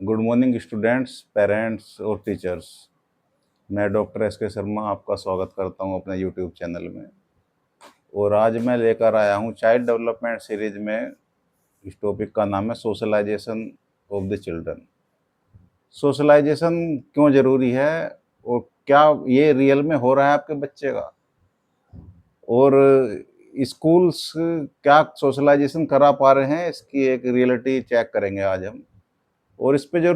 Good morning students, parents और teachers. मैं doctor S के शर्मा आपका स्वागत करता हूं अपने यूट्यूब चैनल में। और आज मैं लेकर आया हूं चाइल्ड डेवलपमेंट सीरीज में। इस टॉपिक का नाम है socialization of the children. Socialization क्यों ज़रूरी है और क्या ये रियल में हो रहा है आपके बच्चे का, और स्कूल्स क्या सोशलाइजेशन करा पा रहे हैं, इसकी एक रियलिटी चेक करेंगे आज हम। और इस पे जो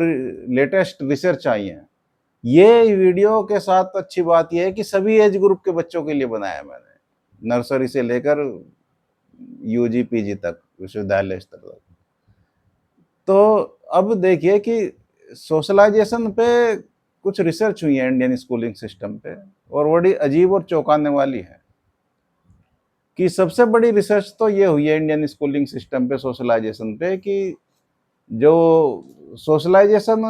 लेटेस्ट रिसर्च आई है, ये वीडियो के साथ अच्छी बात यह है कि सभी एज ग्रुप के बच्चों के लिए बनाया मैंने, नर्सरी से लेकर यूजी पीजी तक, विश्वविद्यालय स्तर तक। तो अब देखिए कि सोशलाइजेशन पे कुछ रिसर्च हुई है इंडियन स्कूलिंग सिस्टम पे, और बड़ी अजीब और चौंकाने वाली है। कि सबसे बड़ी रिसर्च तो ये हुई है इंडियन स्कूलिंग सिस्टम पे, सोशलाइजेशन पे, कि जो सोशलाइजेशन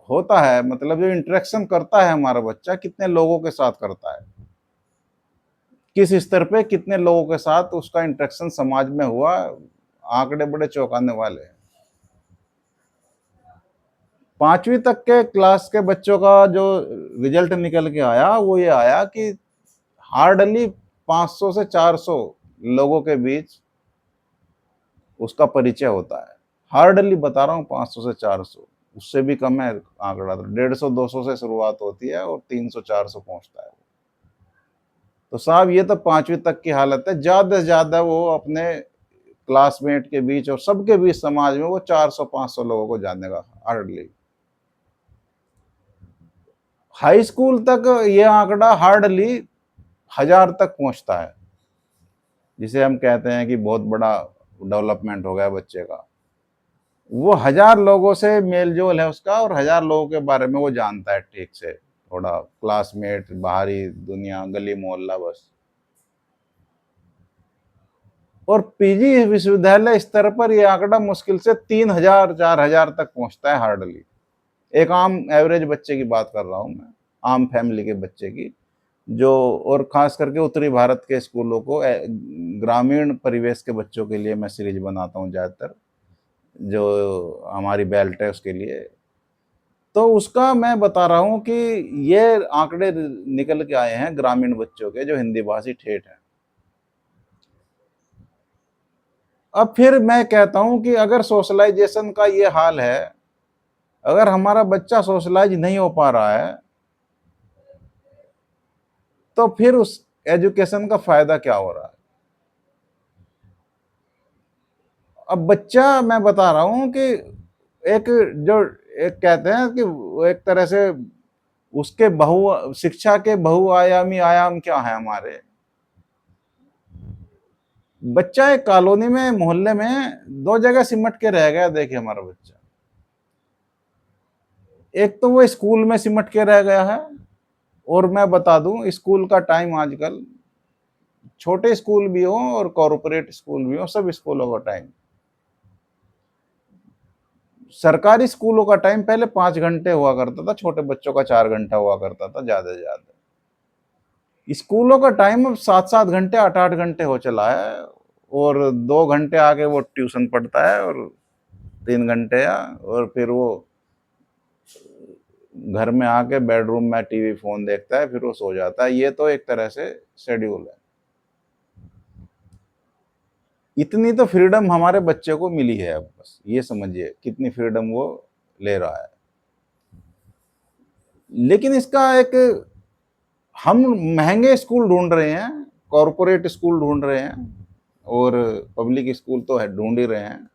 होता है, मतलब जो इंटरेक्शन करता है हमारा बच्चा, कितने लोगों के साथ करता है, किस स्तर पे कितने लोगों के साथ उसका इंटरेक्शन समाज में हुआ, आंकड़े बड़े चौंकाने वाले हैं। 5वीं तक के क्लास के बच्चों का जो रिजल्ट निकल के आया, वो ये आया कि हार्डली 500 से 400 लोगों के बीच उसका परिचय होता है। हार्डली बता रहा हूँ, 500 से 400, उससे भी कम है आंकड़ा। तो 150-200 से शुरुआत होती है और 300-400 पहुंचता है। तो साहब ये तो 5वीं तक की हालत है। ज्यादा से ज्यादा वो अपने क्लासमेट के बीच और सबके बीच समाज में वो 400-500 लोगों को जानेगा हार्डली। हाई स्कूल तक ये आंकड़ा हार्डली 1000 तक पहुंचता है, जिसे हम कहते हैं कि बहुत बड़ा डेवलपमेंट हो गया बच्चे का। वो 1000 लोगों से मेल जोल है उसका, और 1000 लोगों के बारे में वो जानता है ठीक से, थोड़ा क्लासमेट, बाहरी दुनिया, गली मोहल्ला, बस। और पीजी विश्वविद्यालय स्तर पर यह आंकड़ा मुश्किल से 3000-4000 तक पहुंचता है हार्डली। एक आम एवरेज बच्चे की बात कर रहा हूं मैं, आम फैमिली के बच्चे की, जो, और खास करके उत्तरी भारत के स्कूलों को, ग्रामीण परिवेश के बच्चों के लिए मैं सीरीज बनाता हूं ज्यादातर, जो हमारी बेल्ट है उसके लिए। तो उसका मैं बता रहा हूं कि ये आंकड़े निकल के आए हैं ग्रामीण बच्चों के, जो हिंदी भाषी ठेठ हैं। अब फिर मैं कहता हूं कि अगर सोशलाइजेशन का ये हाल है, अगर हमारा बच्चा सोशलाइज नहीं हो पा रहा है, तो फिर उस एजुकेशन का फायदा क्या हो रहा है। अब बच्चा, मैं बता रहा हूं कि एक, जो एक कहते हैं कि वो एक तरह से उसके शिक्षा के बहुआयामी आयाम क्या है हमारे। बच्चा एक कॉलोनी में, मोहल्ले में 2 जगह सिमट के रह गया। देखिए हमारा बच्चा, एक तो वो स्कूल में सिमट के रह गया है, और मैं बता दूं स्कूल का टाइम आजकल, छोटे स्कूल भी हो और कॉर्पोरेट स्कूल भी हो, सब स्कूलों का टाइम, सरकारी स्कूलों का टाइम पहले 5 घंटे हुआ करता था, छोटे बच्चों का 4 घंटा हुआ करता था ज्यादा से ज्यादा। स्कूलों का टाइम अब 7-7 घंटे, 8-8 घंटे हो चला है, और 2 घंटे आगे वो ट्यूशन पढ़ता है, और 3 घंटे, और फिर वो घर में आके बेडरूम में टीवी फोन देखता है, फिर वो सो जाता है। ये तो एक तरह से शेड्यूल है। इतनी तो फ्रीडम हमारे बच्चे को मिली है, अब बस ये समझिए कितनी फ्रीडम वो ले रहा है। लेकिन इसका एक, हम महंगे स्कूल ढूंढ रहे हैं, कॉरपोरेट स्कूल ढूंढ रहे हैं, और पब्लिक स्कूल तो है ढूंढ ही रहे हैं।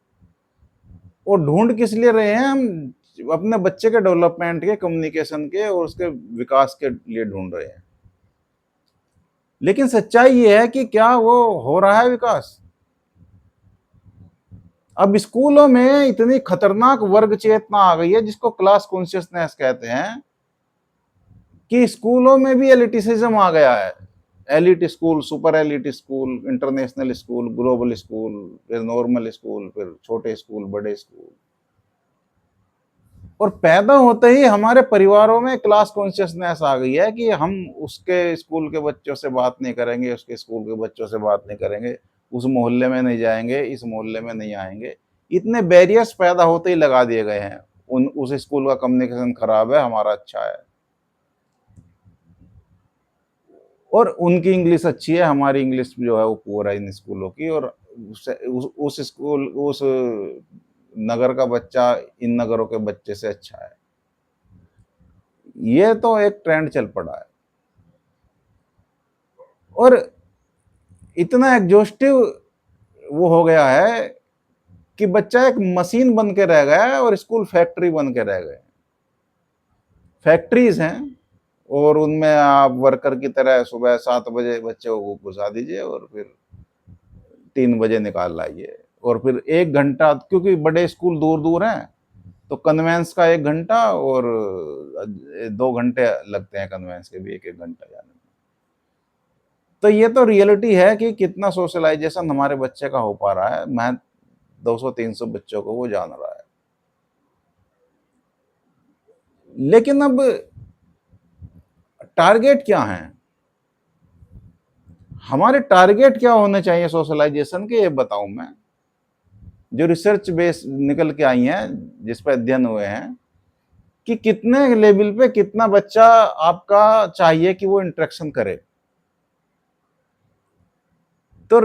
और ढूंढ किस लिए रहे हैं हम? अपने बच्चे के डेवलपमेंट के, कम्युनिकेशन के और उसके विकास के लिए ढूंढ रहे हैं। लेकिन सच्चाई ये है कि क्या वो हो रहा है विकास? अब स्कूलों में इतनी खतरनाक वर्ग चेतना आ गई है, जिसको क्लास कॉन्शियसनेस कहते हैं, कि स्कूलों में भी एलिटिसिज्म आ गया है। Elite school, super elite school, international school, global school, फिर नॉर्मल स्कूल, फिर छोटे स्कूल, बड़े स्कूल। और पैदा होते ही हमारे परिवारों में क्लास कॉन्शियसनेस आ गई है कि हम उसके स्कूल के बच्चों से बात नहीं करेंगे, उसके स्कूल के बच्चों से बात नहीं करेंगे, उस मोहल्ले में नहीं जाएंगे, इस मोहल्ले में नहीं आएंगे। इतने बैरियर्स पैदा होते ही लगा दिए गए हैं। उस स्कूल का कम्युनिकेशन खराब है, हमारा अच्छा है, और उनकी इंग्लिश अच्छी है, हमारी इंग्लिश जो है वो पुअर है इन स्कूलों की, और उस स्कूल उस नगर का बच्चा इन नगरों के बच्चे से अच्छा है। ये तो एक ट्रेंड चल पड़ा है, और इतना एग्जॉस्टिव वो हो गया है कि बच्चा एक मशीन बन के रह गया है और स्कूल फैक्ट्री बन के रह गए। फैक्ट्रीज हैं और उनमें आप वर्कर की तरह सुबह 7 बजे बच्चे को घुसा दीजिए और फिर 3 बजे निकाल लाइए, और फिर 1 घंटा, क्योंकि बड़े स्कूल दूर दूर हैं तो कन्वेंस का 1 घंटा और 2 घंटे लगते हैं कन्वेंस के भी, 1-1 घंटा जाने में। तो ये तो रियलिटी है कि कितना सोशलाइजेशन हमारे बच्चे का हो पा रहा है। मैं 200-300 बच्चों को वो जान रहा है, लेकिन अब टारगेट क्या है, हमारे टारगेट क्या होने चाहिए सोशलाइजेशन के, ये बताऊं मैं। जो रिसर्च बेस निकल के आई हैं, जिस पर अध्ययन हुए हैं कि कितने लेवल पे कितना बच्चा आपका चाहिए कि वो इंटरेक्शन करे, तो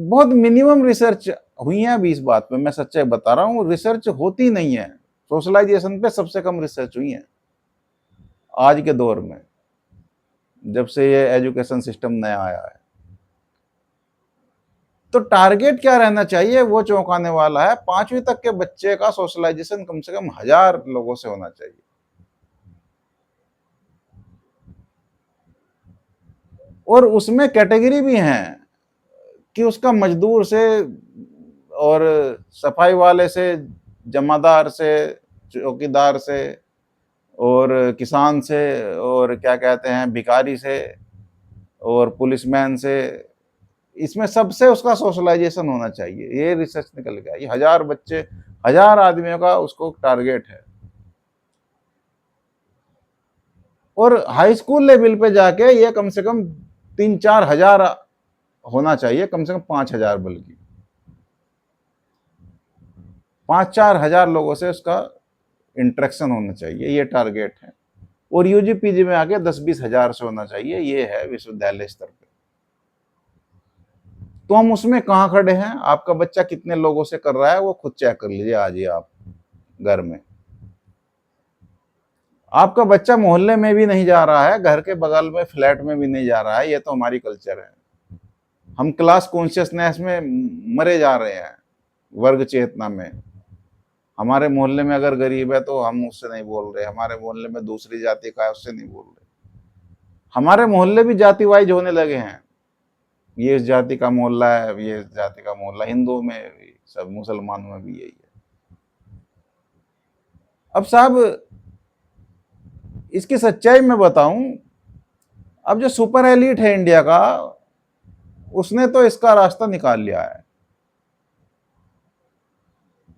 बहुत मिनिमम रिसर्च हुई है अभी इस बात पे। मैं सच्चाई बता रहा हूं, रिसर्च होती नहीं है सोशलाइजेशन पे, सबसे कम रिसर्च हुई है आज के दौर में, जब से ये एजुकेशन सिस्टम नया आया है। तो टारगेट क्या रहना चाहिए वो चौंकाने वाला है। 5वीं तक के बच्चे का सोशलाइजेशन कम से कम 1000 लोगों से होना चाहिए, और उसमें कैटेगरी भी हैं कि उसका मजदूर से और सफाई वाले से, जमादार से, चौकीदार से, और किसान से, और क्या कहते हैं भिखारी से, और पुलिसमैन से, इसमें सबसे उसका सोशलाइजेशन होना चाहिए। ये रिसर्च निकल गया, ये 1000 बच्चे, 1000 आदमियों का उसको टारगेट है। और हाई स्कूल लेवल पे जाके ये कम से कम 3-4 हजार होना चाहिए, कम से कम 5,000, बल्कि 5-4 हजार लोगों से उसका इंटरेक्शन होना चाहिए, ये टारगेट है। और यूजी पीजी में आके 10-20 हजार से होना चाहिए, ये है विश्वविद्यालय स्तर पे। तो हम उसमें कहां खड़े हैं, आपका बच्चा कितने लोगों से कर रहा है वो खुद चेक कर लीजिए आज ही आप घर में। आपका बच्चा मोहल्ले में भी नहीं जा रहा है, घर के बगल में फ्लैट में भी नहीं जा रहा है, ये तो हमारी कल्चर है। हम क्लास कॉन्शियसनेस में मरे जा रहे हैं, वर्ग चेतना में। हमारे मोहल्ले में अगर गरीब है तो हम उससे नहीं बोल रहे, हमारे मोहल्ले में दूसरी जाति का है उससे नहीं बोल रहे। हमारे मोहल्ले भी जाति वाइज होने लगे हैं, ये इस जाति का मोहल्ला है, ये इस जाति का मोहल्ला, हिंदुओं में भी, सब मुसलमानों में भी यही है। अब साहब इसकी सच्चाई में बताऊं, अब जो सुपर एलीट है इंडिया का, उसने तो इसका रास्ता निकाल लिया है,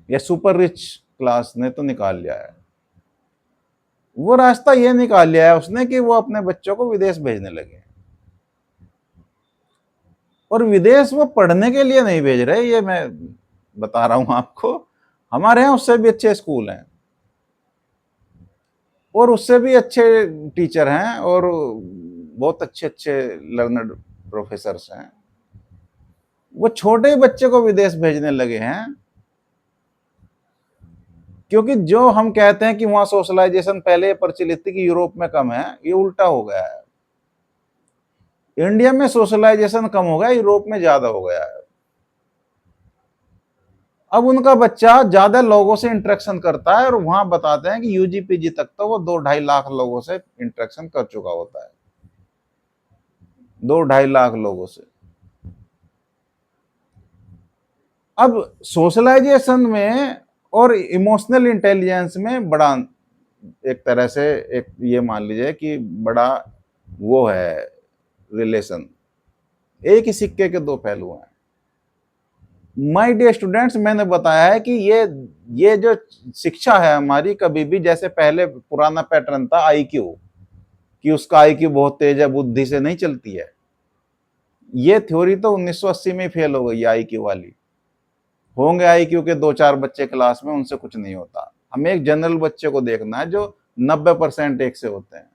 या सुपर रिच क्लास ने तो निकाल लिया है। वो रास्ता ये निकाल लिया है उसने कि वो अपने बच्चों को विदेश भेजने लगे, और विदेश वो पढ़ने के लिए नहीं भेज रहे, ये मैं बता रहा हूं आपको। हमारे यहाँ उससे भी अच्छे स्कूल हैं और उससे भी अच्छे टीचर हैं और बहुत अच्छे अच्छे लर्नड प्रोफेसर्स हैं। वो छोटे बच्चे को विदेश भेजने लगे हैं, क्योंकि जो हम कहते हैं कि वहां सोशलाइजेशन पहले प्रचलित थी कि यूरोप में कम है, ये उल्टा हो गया है। इंडिया में सोशलाइजेशन कम हो गया, यूरोप में ज्यादा हो गया है। अब उनका बच्चा ज्यादा लोगों से इंटरेक्शन करता है, और वहां बताते हैं कि यूजी पीजी तक तो वो 2-2.5 लाख लोगों से इंटरेक्शन कर चुका होता है, 2-2.5 लाख लोगों से। अब सोशलाइजेशन में और इमोशनल इंटेलिजेंस में बड़ा, एक तरह से एक ये मान लीजिए कि बड़ा वो है रिलेशन, एक ही सिक्के के दो पहलू हैं। माय डियर स्टूडेंट्स, मैंने बताया है कि ये जो शिक्षा है हमारी, कभी भी जैसे पहले पुराना पैटर्न था आईक्यू, कि उसका आईक्यू बहुत तेज है, बुद्धि से नहीं चलती है, ये थ्योरी तो 1980 में फेल हो गई आईक्यू वाली। होंगे आईक्यू के 2-4 बच्चे क्लास में, उनसे कुछ नहीं होता। हमें एक जनरल बच्चे को देखना है जो 90% एक से होते हैं,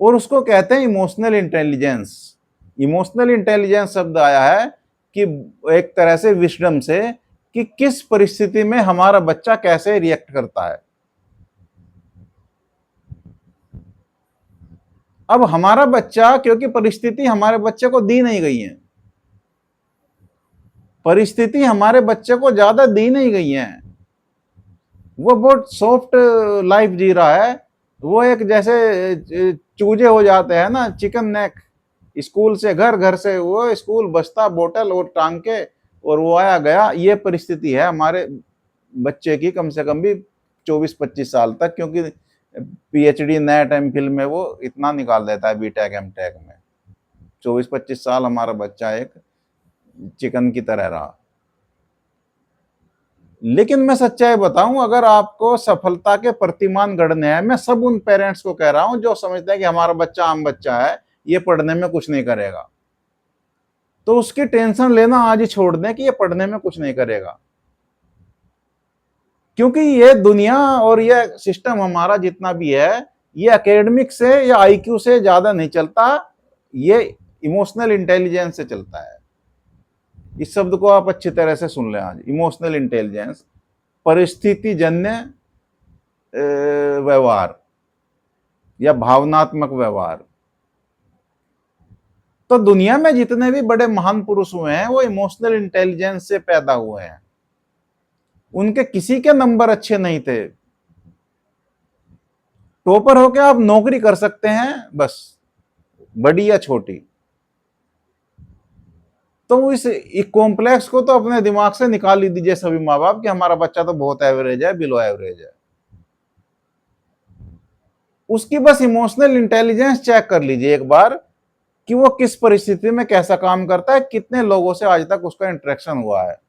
और उसको कहते हैं इमोशनल इंटेलिजेंस। इमोशनल इंटेलिजेंस शब्द आया है कि एक तरह से विजडम से, कि किस परिस्थिति में हमारा बच्चा कैसे रिएक्ट करता है। अब हमारा बच्चा, क्योंकि परिस्थिति हमारे बच्चे को दी नहीं गई है, परिस्थिति हमारे बच्चे को ज्यादा दी नहीं गई है, वो बहुत सॉफ्ट लाइफ जी रहा है। वो एक जैसे चूजे हो जाते हैं ना, चिकन नेक, स्कूल से घर, घर से वो स्कूल, बस्ता बोतल और टांग के, और वो आया गया। ये परिस्थिति है हमारे बच्चे की, कम से कम भी 24-25 साल तक, क्योंकि पीएचडी नेट एमफिल में वो इतना निकाल देता है, बीटेक एमटेक में। 24-25 साल हमारा बच्चा एक चिकन की तरह रहा। लेकिन मैं सच्चाई बताऊं, अगर आपको सफलता के प्रतिमान गढ़ने हैं, मैं सब उन पेरेंट्स को कह रहा हूं जो समझते हैं कि हमारा बच्चा आम बच्चा है, ये पढ़ने में कुछ नहीं करेगा, तो उसकी टेंशन लेना आज ही छोड़ दें कि ये पढ़ने में कुछ नहीं करेगा। क्योंकि ये दुनिया और ये सिस्टम हमारा जितना भी है, ये एकेडमिक से या आईक्यू से ज्यादा नहीं चलता, ये इमोशनल इंटेलिजेंस से चलता है। इस शब्द को आप अच्छी तरह से सुन लें आज, इमोशनल इंटेलिजेंस, परिस्थिति जन्य व्यवहार या भावनात्मक व्यवहार। तो दुनिया में जितने भी बड़े महान पुरुष हुए हैं, वो इमोशनल इंटेलिजेंस से पैदा हुए हैं। उनके किसी के नंबर अच्छे नहीं थे। टॉपर होके आप नौकरी कर सकते हैं बस, बड़ी या छोटी। तो इस कॉम्प्लेक्स को तो अपने दिमाग से निकाल ही दीजिए सभी माँ बाप, कि हमारा बच्चा तो बहुत एवरेज है, बिलो एवरेज है। उसकी बस इमोशनल इंटेलिजेंस चेक कर लीजिए एक बार, कि वो किस परिस्थिति में कैसा काम करता है, कितने लोगों से आज तक उसका इंटरेक्शन हुआ है।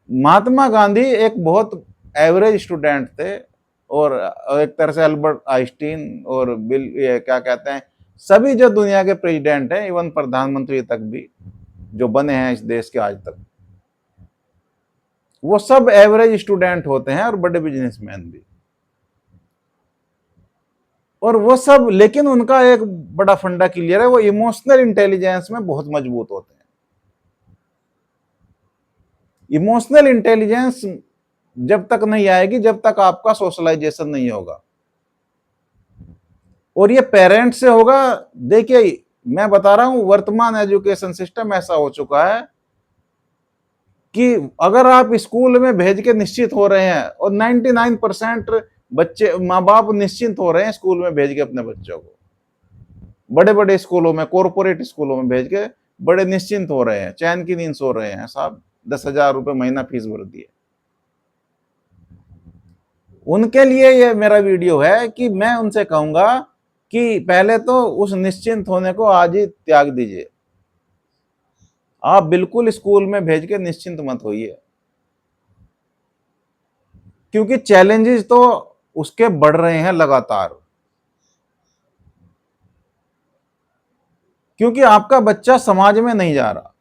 महात्मा गांधी एक बहुत एवरेज स्टूडेंट थे, और एक तरह से अल्बर्ट आइंस्टीन और बिल, ये क्या कहते हैं, सभी जो दुनिया के प्रेसिडेंट हैं, इवन प्रधानमंत्री तक भी जो बने हैं इस देश के आज तक, वो सब एवरेज स्टूडेंट होते हैं, और बड़े बिजनेसमैन भी। और वो सब, लेकिन उनका एक बड़ा फंडा क्लियर है, वो इमोशनल इंटेलिजेंस में बहुत मजबूत होते हैं। इमोशनल इंटेलिजेंस जब तक नहीं आएगी जब तक आपका सोशलाइजेशन नहीं होगा, और ये पेरेंट्स से होगा। देखिए, मैं बता रहा हूं, वर्तमान एजुकेशन सिस्टम ऐसा हो चुका है कि अगर आप स्कूल में भेज के निश्चित हो रहे हैं, और 99% बच्चे, माँ बाप निश्चिंत हो रहे हैं स्कूल में भेज के अपने बच्चों को, बड़े बड़े स्कूलों में, कॉरपोरेट स्कूलों में भेज के बड़े निश्चिंत हो रहे हैं, चैन की नींद सो रहे हैं। साहब 10,000 रुपए महीना फीस भर दिए। उनके लिए ये मेरा वीडियो है कि मैं उनसे कहूंगा कि पहले तो उस निश्चिंत होने को आज ही त्याग दीजिए। आप बिल्कुल स्कूल में भेज के निश्चिंत मत होइए, क्योंकि चैलेंजेस तो उसके बढ़ रहे हैं लगातार। क्योंकि आपका बच्चा समाज में नहीं जा रहा,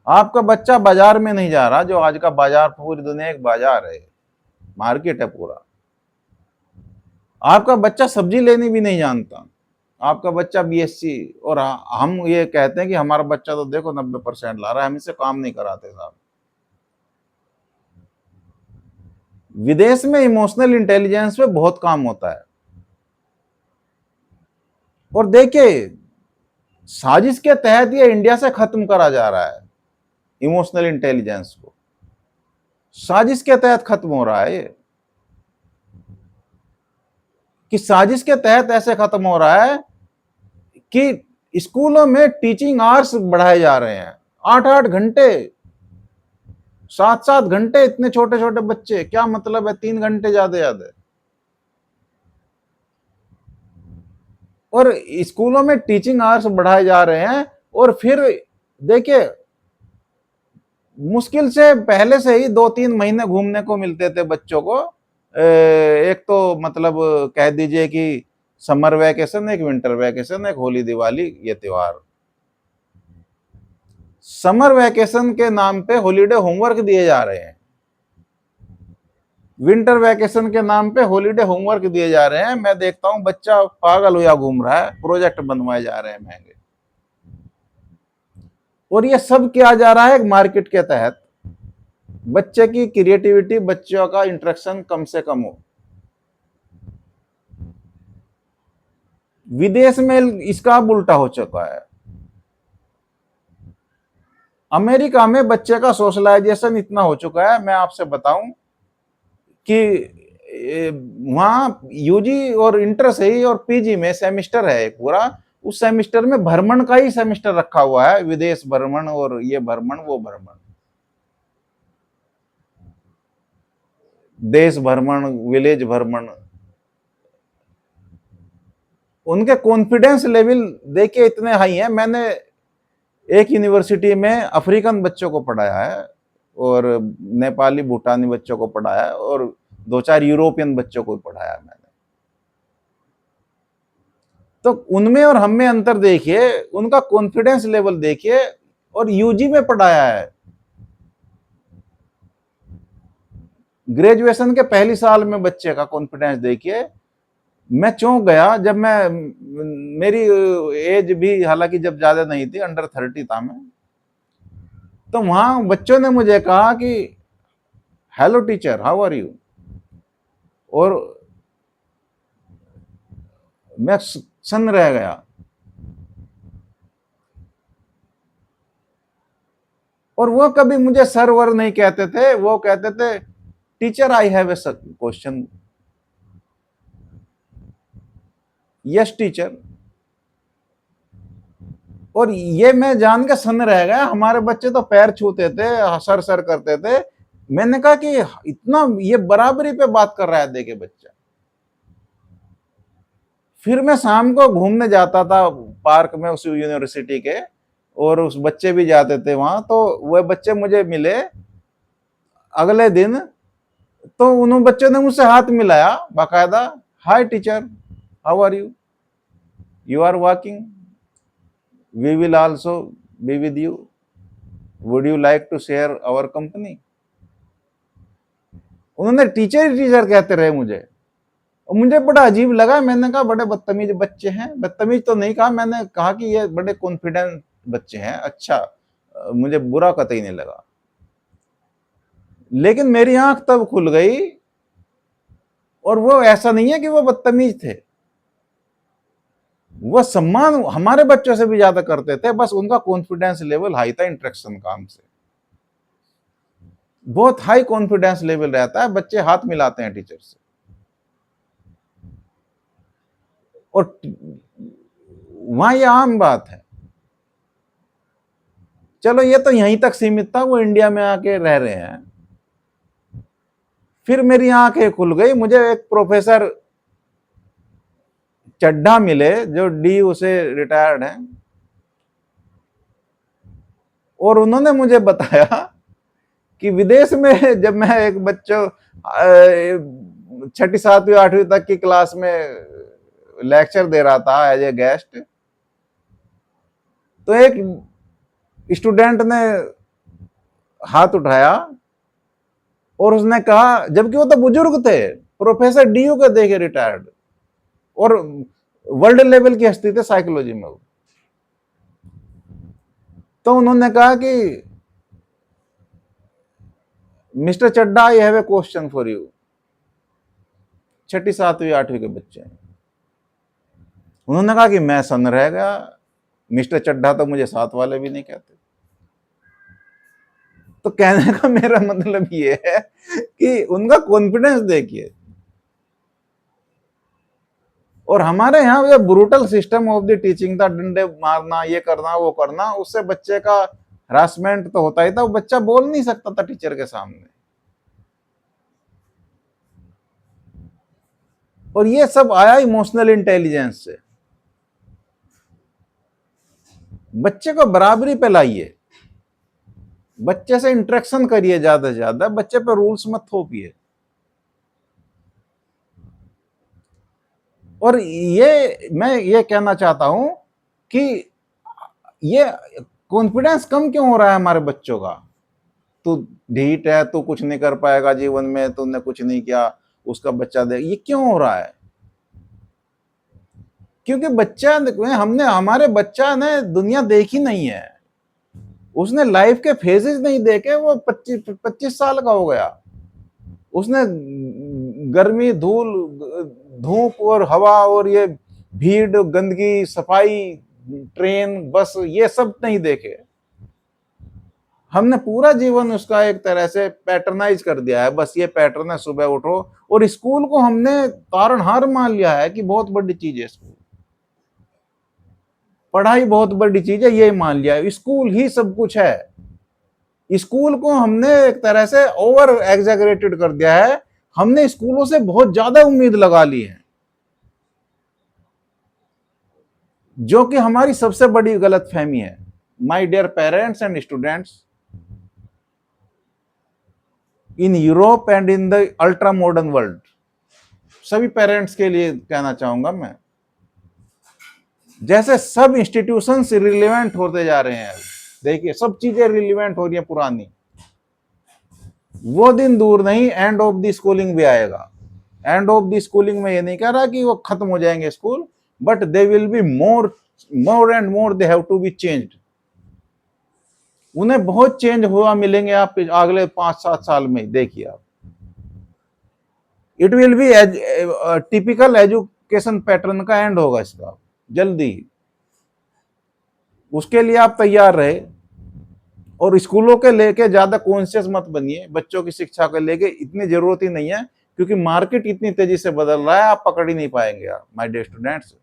आपका बच्चा बाजार में नहीं जा रहा, जो आज का बाजार, पूरी दुनिया एक बाजार है, मार्केट है पूरा। आपका बच्चा सब्जी लेनी भी नहीं जानता, आपका बच्चा बीएससी, और हम ये कहते हैं कि हमारा बच्चा तो देखो 90% ला रहा है, हम इसे काम नहीं कराते साहब। विदेश में इमोशनल इंटेलिजेंस पे बहुत काम होता है। और देखिए, साजिश के तहत ये इंडिया से खत्म करा जा रहा है, इमोशनल इंटेलिजेंस को साजिश के तहत खत्म हो रहा है। ये कि साजिश के तहत ऐसे खत्म हो रहा है कि स्कूलों में टीचिंग आवर्स बढ़ाए जा रहे हैं, 8-8 घंटे, 7-7 घंटे। इतने छोटे छोटे बच्चे, क्या मतलब है, 3 घंटे ज्यादा ज्यादा। और स्कूलों में टीचिंग आवर्स बढ़ाए जा रहे हैं। और फिर देखिए, मुश्किल से पहले से ही 2-3 महीने घूमने को मिलते थे बच्चों को। एक तो मतलब कह दीजिए कि समर वैकेशन, एक विंटर वैकेशन, एक होली दिवाली, ये त्योहार। समर वैकेशन के नाम पे हॉलीडे होमवर्क दिए जा रहे हैं, विंटर वैकेशन के नाम पे हॉलीडे होमवर्क दिए जा रहे हैं। मैं देखता हूं बच्चा पागल हुआ घूम रहा है, प्रोजेक्ट बनवाए जा रहे हैं महंगे। और ये सब किया जा रहा है मार्केट के तहत, बच्चे की क्रिएटिविटी, बच्चों का इंटरेक्शन कम से कम हो। विदेश में इसका अब उल्टा हो चुका है। अमेरिका में बच्चे का सोशलाइजेशन इतना हो चुका है, मैं आपसे बताऊं कि वहां यूजी और इंटर से ही और पीजी में सेमेस्टर है एक पूरा, उस सेमेस्टर में भ्रमण का ही सेमेस्टर रखा हुआ है, विदेश भ्रमण और ये भ्रमण वो भ्रमण, देश भ्रमण, विलेज भ्रमण। उनके कॉन्फिडेंस लेवल देखिए इतने हाई है। मैंने एक यूनिवर्सिटी में अफ्रीकन बच्चों को पढ़ाया है और नेपाली भूटानी बच्चों को पढ़ाया है और 2-4 यूरोपियन बच्चों को पढ़ाया मैंने। तो उनमें और हम में अंतर देखिए, उनका कॉन्फिडेंस लेवल देखिए, और यूजी में पढ़ाया है। ग्रेजुएशन के पहली साल में बच्चे का कॉन्फिडेंस देखिए। मैं चौंक गया जब मेरी एज भी हालांकि जब ज्यादा नहीं थी, अंडर 30 था मैं, तो वहां बच्चों ने मुझे कहा कि hello teacher, how are you, और मैं सन्न रह गया। और वो कभी मुझे सर वर नहीं कहते थे, वो कहते थे teacher I have a question. Yes teacher. और ये मैं जान के सन्न रह गया, हमारे बच्चे तो पैर छूते थे, सर सर करते थे। मैंने कहा कि इतना ये बराबरी पे बात कर रहा है देखे बच्चा। फिर मैं शाम को घूमने जाता था पार्क में उस यूनिवर्सिटी के, और उस बच्चे भी जाते थे वहां, तो वह बच्चे मुझे मिले अगले दिन, तो उन बच्चों ने मुझसे हाथ मिलाया बाकायदा, hi teacher, how are you, you are walking, we will also be with you, would you like to share our company. उन्होंने टीचर टीचर कहते रहे मुझे, और मुझे बड़ा अजीब लगा। मैंने कहा बड़े बदतमीज बच्चे हैं, बदतमीज तो नहीं कहा, मैंने कहा कि ये बड़े कॉन्फिडेंट बच्चे हैं। अच्छा, मुझे बुरा कतई नहीं लगा। लेकिन मेरी आंख तब खुल गई, और वो ऐसा नहीं है कि वो बदतमीज थे, वो सम्मान हमारे बच्चों से भी ज्यादा करते थे, बस उनका कॉन्फिडेंस लेवल हाई था इंटरेक्शन काम से। बहुत हाई कॉन्फिडेंस लेवल रहता है, बच्चे हाथ मिलाते हैं टीचर से। और वहां ये आम बात है। चलो ये तो यहीं तक सीमित था, वो इंडिया में आके रह रहे हैं। फिर मेरी आंखें खुल गई, मुझे एक प्रोफेसर चड्ढा मिले जो डी उसे रिटायर्ड हैं, और उन्होंने मुझे बताया कि विदेश में जब मैं एक बच्चों 6ठी 7वीं 8वीं तक की क्लास में लेक्चर दे रहा था एज ए गेस्ट, तो एक स्टूडेंट ने हाथ उठाया और उसने कहा, जबकि वो तो बुजुर्ग थे, प्रोफेसर डीयू के देखे रिटायर्ड, और वर्ल्ड लेवल की हस्ती थे साइकोलॉजी में। तो उन्होंने कहा कि mister Chadha, I have a question for you. 6ठी 7वीं 8वीं के बच्चे हैं। उन्होंने कहा कि मैं सन्न रह गया, मिस्टर चड्ढा तो मुझे साथ वाले भी नहीं कहते। तो कहने का मेरा मतलब ये है कि उनका कॉन्फिडेंस देखिए। और हमारे यहाँ ये brutal system of the teaching था, डंडे मारना, ये करना वो करना, उससे बच्चे का हरासमेंट तो होता ही था, वो बच्चा बोल नहीं सकता था टीचर के सामने। और ये सब आया इमोशनल इंटेलिजेंस से। बच्चे को बराबरी पे लाइए, बच्चे से इंटरेक्शन करिए ज्यादा से ज्यादा, बच्चे पे रूल्स मत थोपिए। और ये मैं ये कहना चाहता हूं कि ये कॉन्फिडेंस कम क्यों हो रहा है हमारे बच्चों का? तू ढीठ है, तू कुछ नहीं कर पाएगा जीवन में, तूने कुछ नहीं किया, उसका बच्चा दे, ये क्यों हो रहा है? क्योंकि बच्चा, हमने, हमारे बच्चा ने दुनिया देखी नहीं है, उसने लाइफ के फेजेस नहीं देखे। वो 25 साल का हो गया, उसने गर्मी, धूल, धूप और हवा और ये भीड़, गंदगी, सफाई, ट्रेन, बस, ये सब नहीं देखे। हमने पूरा जीवन उसका एक तरह से पैटर्नाइज कर दिया है, बस ये पैटर्न है, सुबह उठो। और स्कूल को हमने तारणहार मान लिया है कि बहुत बड़ी चीज है स्कूल, पढ़ाई बहुत बड़ी चीज है, ये मान लिया है, स्कूल ही सब कुछ है। स्कूल को हमने एक तरह से ओवर एग्जैगरेटेड कर दिया है, हमने स्कूलों से बहुत ज्यादा उम्मीद लगा ली है, जो कि हमारी सबसे बड़ी गलतफहमी है। My dear parents and students in Europe and in the ultra modern world, सभी पेरेंट्स के लिए कहना चाहूंगा मैं, जैसे सब इंस्टीट्यूशंस रिलेवेंट होते जा रहे हैं, देखिए सब चीजें रिलेवेंट हो रही है पुरानी, वो दिन दूर नहीं, एंड ऑफ द स्कूलिंग भी आएगा। एंड ऑफ द स्कूलिंग में ये नहीं कह रहा कि वो खत्म हो जाएंगे school, but they will be more and more, they have to be changed. उन्हें बहुत चेंज हुआ मिलेंगे आप अगले 5-7 साल में, देखिए आप। It will be typical education pattern का एंड होगा इसका जल्दी, उसके लिए आप तैयार रहे। और स्कूलों के लेके ज्यादा कॉन्शियस मत बनिए, बच्चों की शिक्षा को लेके इतनी जरूरत ही नहीं है, क्योंकि मार्केट इतनी तेजी से बदल रहा है, आप पकड़ ही नहीं पाएंगे आप माय डियर स्टूडेंट्स।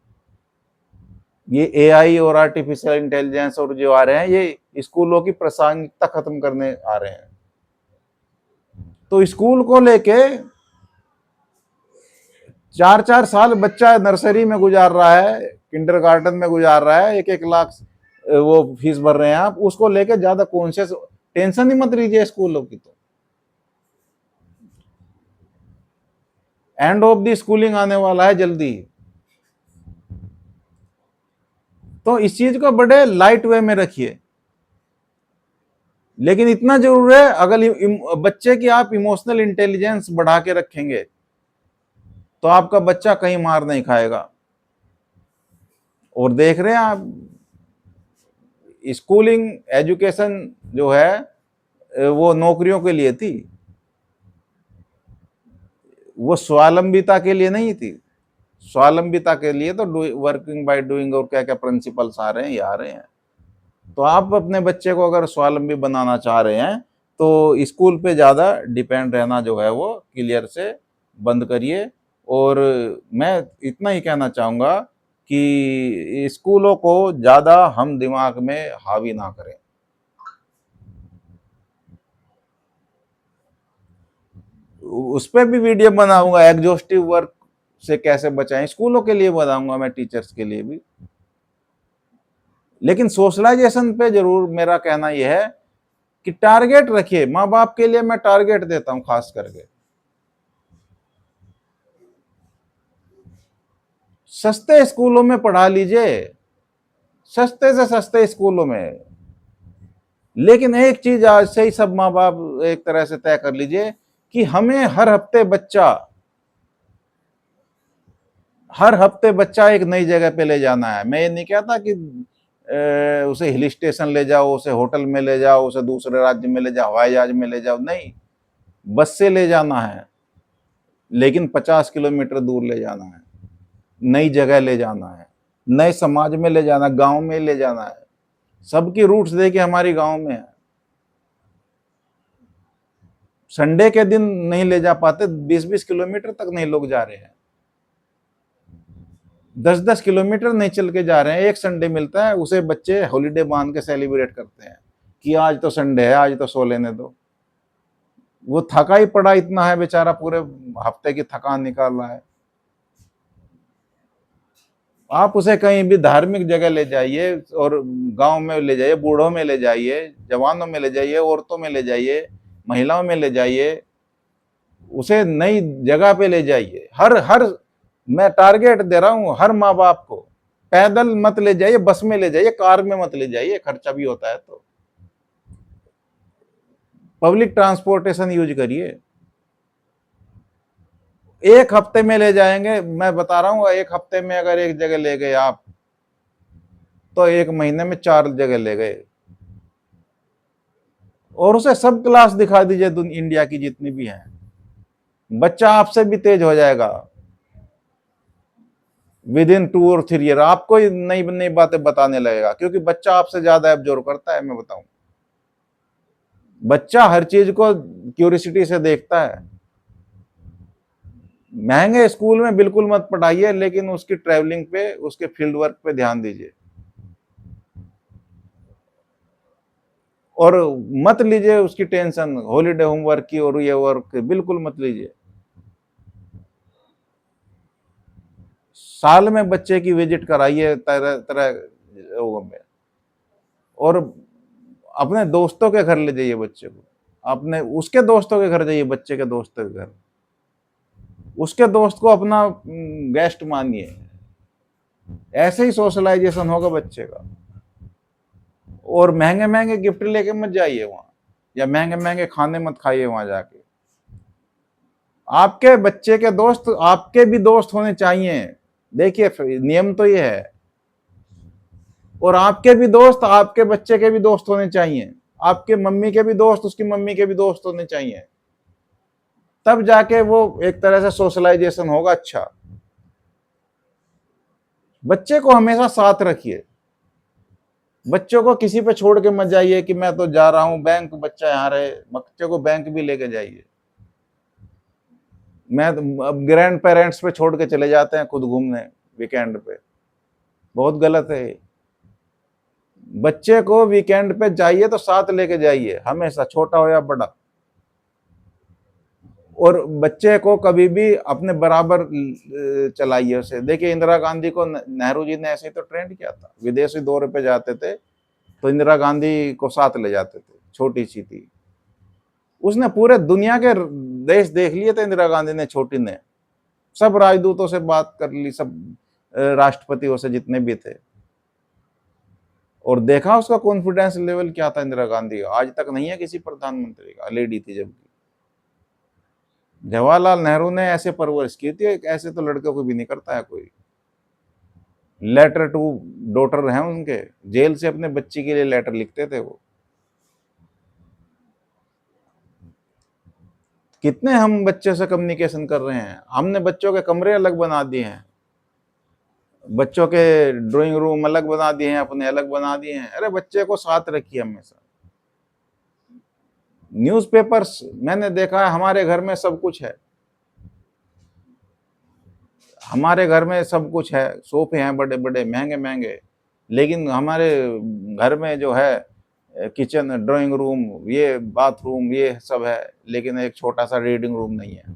ये एआई और आर्टिफिशियल इंटेलिजेंस और जो आ रहे हैं, ये स्कूलों की प्रासंगिकता खत्म करने आ रहे हैं। तो स्कूल को लेके 4-4 साल बच्चा नर्सरी में गुजार रहा है, किंडरगार्टन में गुजार रहा है, 1-1 लाख वो फीस भर रहे हैं आप, उसको लेके ज्यादा कॉन्शियस, टेंशन ही मत लीजिए स्कूलों की। तो एंड ऑफ द स्कूलिंग आने वाला है जल्दी, तो इस चीज को बड़े लाइट वे में रखिए। लेकिन इतना जरूर है, अगर बच्चे की आप इमोशनल इंटेलिजेंस बढ़ा के रखेंगे तो आपका बच्चा कहीं मार नहीं खाएगा। और देख रहे हैं आप, स्कूलिंग एजुकेशन जो है वो नौकरियों के लिए थी, वो स्वावलंबिता के लिए नहीं थी। स्वावलंबिता के लिए तो वर्किंग बाय डूइंग और क्या क्या प्रिंसिपल्स आ रहे हैं, ये आ रहे हैं। तो आप अपने बच्चे को अगर स्वावलंबी बनाना चाह रहे हैं तो स्कूल पे ज़्यादा डिपेंड रहना जो है वो क्लियर से बंद करिए। और मैं इतना ही कहना चाहूँगा कि स्कूलों को ज़्यादा हम दिमाग में हावी ना करें। उस पर भी वीडियो बनाऊंगा, एग्जॉस्टिव वर्क से कैसे बचाएं, स्कूलों के लिए बनाऊंगा मैं, टीचर्स के लिए भी। लेकिन सोशलाइजेशन पे जरूर मेरा कहना यह है कि टारगेट रखिए। माँ बाप के लिए मैं टारगेट देता हूं खास करके, सस्ते स्कूलों में पढ़ा लीजिए, सस्ते से सस्ते स्कूलों में। लेकिन एक चीज आज से ही सब माँ बाप एक तरह से तय कर लीजिए कि हमें हर हफ्ते बच्चा एक नई जगह पे ले जाना है। मैं ये नहीं कहता कि उसे हिल स्टेशन ले जाओ, उसे होटल में ले जाओ, उसे दूसरे राज्य में ले जाओ, हवाई जहाज में ले जाओ, नहीं, बस से ले जाना है, लेकिन 50 किलोमीटर दूर ले जाना है, नई जगह ले जाना है, नए समाज में ले जाना, गांव में ले जाना है। सबकी रूट्स देखिए हमारी गांव में है, संडे के दिन नहीं ले जा पाते, 20-20 किलोमीटर तक नहीं लोग जा रहे हैं, 10-10 किलोमीटर नहीं चल के जा रहे हैं। एक संडे मिलता है, उसे बच्चे हॉलीडे बांध के सेलिब्रेट करते हैं कि आज तो संडे है, आज तो सो लेने दो। वो थका ही पड़ा इतना है बेचारा, पूरे हफ्ते की थकान निकाल रहा है। आप उसे कहीं भी धार्मिक जगह ले जाइए, और गांव में ले जाइए, बूढ़ों में ले जाइए, जवानों में ले जाइए, औरतों में ले जाइए, महिलाओं में ले जाइए, उसे नई जगह पे ले जाइए। हर मैं टारगेट दे रहा हूं हर माँ बाप को पैदल मत ले जाइए, बस में ले जाइए, कार में मत ले जाइए, खर्चा भी होता है। तो पब्लिक ट्रांसपोर्टेशन यूज करिए। एक हफ्ते में ले जाएंगे, मैं बता रहा हूं, एक हफ्ते में अगर एक जगह ले गए आप, तो एक महीने में 4 जगह ले गए। और उसे सब क्लास दिखा दीजिए इंडिया की जितनी भी हैं, बच्चा आपसे भी तेज हो जाएगा। विद इन 2 और 3 ईयर आपको नई नई बातें बताने लगेगा, क्योंकि बच्चा आपसे ज्यादा एब्जॉर्व करता है। मैं बताऊं, बच्चा हर चीज को क्यूरियोसिटी से देखता है। महंगे स्कूल में बिल्कुल मत पढ़ाइए, लेकिन उसकी ट्रैवलिंग पे, उसके फील्ड वर्क पे ध्यान दीजिए। और मत लीजिए उसकी टेंशन हॉलीडे होमवर्क की और ये वर्क, बिल्कुल मत लीजिए। साल में बच्चे की विजिट कराइए तरह तरह लोगों में। और अपने दोस्तों के घर ले जाइए बच्चे को, अपने उसके दोस्तों के घर जाइए, बच्चे के दोस्तों के घर, उसके दोस्त को अपना गेस्ट मानिए। ऐसे ही सोशलाइजेशन होगा बच्चे का। और महंगे महंगे गिफ्ट लेके मत जाइए वहां, या महंगे महंगे खाने मत खाइए वहां जाके। आपके बच्चे के दोस्त आपके भी दोस्त होने चाहिए। देखिए नियम तो ये है। और आपके भी दोस्त आपके बच्चे के भी दोस्त होने चाहिए। आपके मम्मी के भी दोस्त उसकी मम्मी के भी दोस्त होने चाहिए। तब जाके वो एक तरह से सोशलाइजेशन होगा अच्छा। बच्चे को हमेशा साथ रखिए। बच्चों को किसी पे छोड़ के मत जाइए कि मैं तो जा रहा हूं बैंक, बच्चा यहां रहे। बच्चे को बैंक भी लेके जाइए। मैं तो अब ग्रैंड पेरेंट्स पे छोड़ के चले जाते हैं खुद घूमने वीकेंड पे, बहुत गलत है। बच्चे को वीकेंड पे जाइए तो साथ लेके जाइए हमेशा, छोटा हो या बड़ा। और बच्चे को कभी भी अपने बराबर चलाइए उसे। देखिए इंदिरा गांधी को नेहरू जी ने ऐसे ही तो ट्रेंड किया था। विदेशी दौरे पे जाते थे तो इंदिरा गांधी को साथ ले जाते थे, छोटी सी थी। उसने पूरे दुनिया के देश देख लिए थे इंदिरा गांधी ने, छोटी ने। सब राजदूतों से बात कर ली, सब राष्ट्रपतियों से जितने भी थे। और देखा उसका कॉन्फिडेंस लेवल क्या था इंदिरा गांधी का, आज तक नहीं है किसी प्रधानमंत्री का, लेडी थी जबकि। जवाहरलाल नेहरू ने ऐसे परवरिश की थी, ऐसे तो लड़कों को भी नहीं करता है कोई। लेटर टू डॉटर हैं उनके, जेल से अपने बच्ची के लिए लेटर लिखते थे वो। कितने हम बच्चे से कम्युनिकेशन कर रहे हैं। हमने बच्चों के कमरे अलग बना दिए हैं, बच्चों के ड्राइंग रूम अलग बना दिए हैं, अपने अलग बना दिए हैं। अरे बच्चे को साथ रखिए हमेशा। न्यूज़पेपर्स मैंने देखा है, हमारे घर में सब कुछ है। हमारे घर में सब कुछ है, सोफे हैं बड़े बड़े महंगे महंगे, लेकिन हमारे घर में जो है किचन, ड्राइंग रूम, ये बाथरूम, ये सब है, लेकिन एक छोटा सा रीडिंग रूम नहीं है।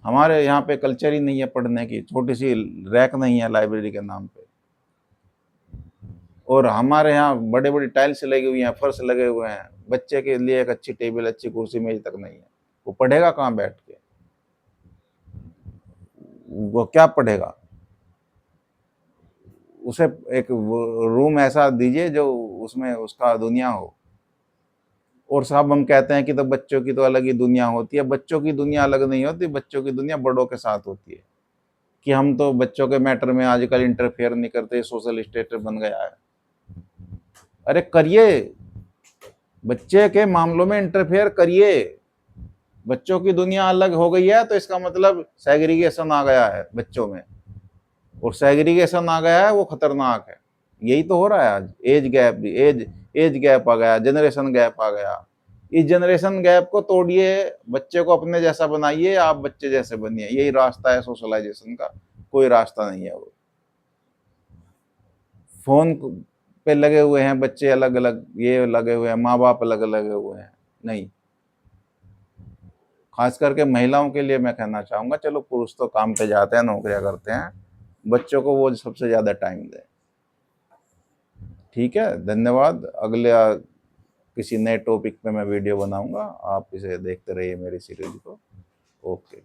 हमारे यहाँ पे कल्चर ही नहीं है पढ़ने की, छोटी सी रैक नहीं है लाइब्रेरी के नाम पे। और हमारे यहाँ बड़े बड़ी टाइल्स लगी हुई हैं, फर्श लगे हुए हैं, बच्चे के लिए एक अच्छी टेबल, अच्छी कुर्सी मेज तक नहीं है। वो पढ़ेगा कहाँ बैठ के? वो क्या पढ़ेगा? उसे एक रूम ऐसा दीजिए जो उसमें उसका दुनिया हो। और साहब हम कहते हैं कि तो बच्चों की तो अलग ही दुनिया होती है। बच्चों की दुनिया अलग नहीं होती, बच्चों की दुनिया बड़ों के साथ होती है। कि हम तो बच्चों के मैटर में आजकल इंटरफेयर नहीं करते, सोशल स्टेटस बन गया है। अरे करिए, बच्चे के मामलों में इंटरफेयर करिए। बच्चों की दुनिया अलग हो गई है तो इसका मतलब सेग्रीगेशन आ गया है बच्चों में। और सेग्रीगेशन आ गया है वो खतरनाक है। यही तो हो रहा है आज। एज गैप भी, एज गैप आ गया, जनरेशन गैप आ गया। इस जनरेशन गैप को तोड़िए, बच्चे को अपने जैसा बनाइए, आप बच्चे जैसे बनिए। यही रास्ता है सोशलाइजेशन का, कोई रास्ता नहीं है। वो फोन पे लगे हुए हैं बच्चे अलग अलग, ये लगे हुए हैं, माँ बाप अलग लगे हुए हैं। नहीं, खास करके महिलाओं के लिए मैं कहना चाहूंगा, चलो पुरुष तो काम पे जाते हैं, नौकरियां करते हैं, बच्चों को वो सबसे ज्यादा टाइम दें। ठीक है, धन्यवाद। अगले किसी नए टॉपिक पे मैं वीडियो बनाऊंगा, आप इसे देखते रहिए मेरी सीरीज को। ओके।